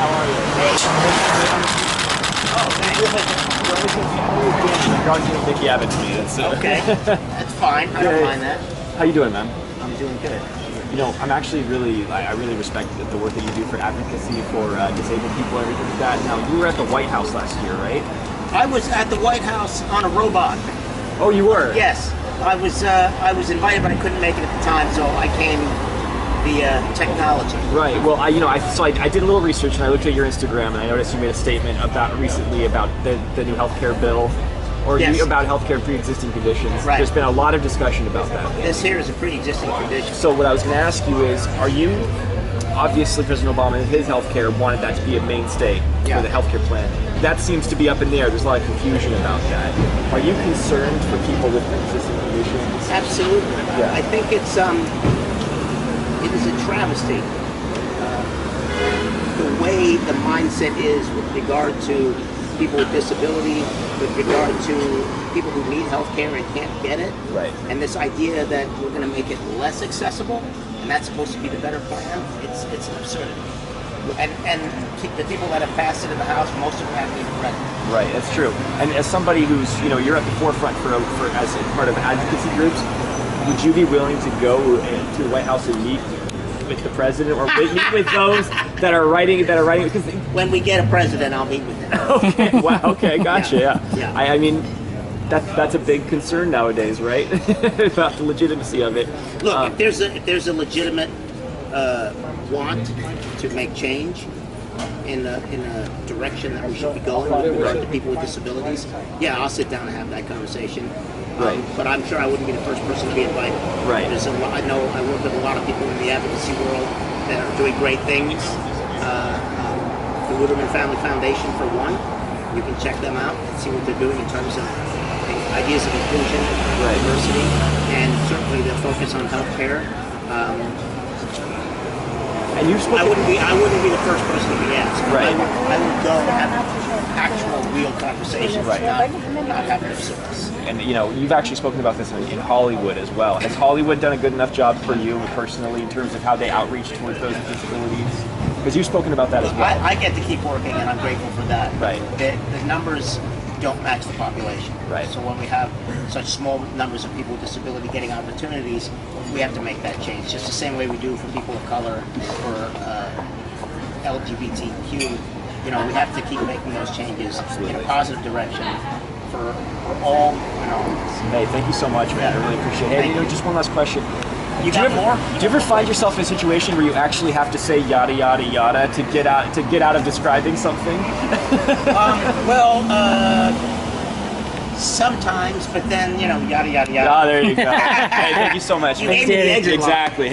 How are you? Hey. Oh, thanks. You're always going to Mickey Abbott to me. Okay, that's fine. I don't mind that. How you doing, man? I'm doing good. You know, I'm actually I really respect the work that you do for advocacy for disabled people and everything like that. Now, you were at the White House last year, right? I was at the White House on a robot. Oh, you were? Yes, I was invited, but I couldn't make it at the time, so I came via technology. Right. Well, I did a little research and I looked at your Instagram and I noticed you made a statement recently about the new healthcare bill, or Yes. about healthcare pre-existing conditions. Right. There's been a lot of discussion about that. This here is a pre-existing condition. So what I was going to ask you is, are you, obviously President Obama and his healthcare wanted that to be a mainstay Yeah. for the healthcare plan. That seems to be up in the air. There's a lot of confusion about that. Are you concerned for people with pre-existing conditions? Absolutely. Yeah. I think it is a travesty. The way the mindset is with regard to people with disability, with regard to people who need health care and can't get it. Right. And this idea that we're going to make it less accessible, and that's supposed to be the better plan, it's an absurdity. And the people that have passed it in the House, most of them haven't even read it. Right, that's true. And as somebody who's, you're at the forefront for as part of advocacy groups, would you be willing to go to the White House and meet with the president, or meet with those that are writing? Because When we get a president, I'll meet with them. okay, wow, okay, gotcha. Yeah. I mean, that's a big concern nowadays, right? About the legitimacy of it. Look, if there's a legitimate want to make change in a direction that we should be going with regard to people with disabilities, yeah, I'll sit down and have that conversation. Right. But I'm sure I wouldn't be the first person to be invited. Right. I know I work with a lot of people in the advocacy world that are doing great things. The Woodburn Family Foundation, for one, you can check them out and see what they're doing in terms of ideas of inclusion, Right. diversity, and certainly their focus on healthcare. And you've spoken. I wouldn't be the first person to be asked. Right. I would go and have actual, real conversations, Right. not have lip service. And you've actually spoken about this in Hollywood as well. Has Hollywood done a good enough job for you personally in terms of how they outreach towards those with disabilities? Because you've spoken about that as well. I get to keep working, and I'm grateful for that. Right. The numbers don't match the population. Right. So when we have such small numbers of people with disability getting opportunities, we have to make that change. Just the same way we do for people of color, for LGBTQ. We have to keep making those changes in a positive direction for all. Hey, thank you so much, man. I really appreciate it. Hey, just one last question. You got more? Do you ever find yourself in a situation where you actually have to say yada yada yada to get out of describing something? Sometimes, but then yada yada yada. Ah, there you go. Hey, thank you so much. You gave me the edge of Exactly. Hey,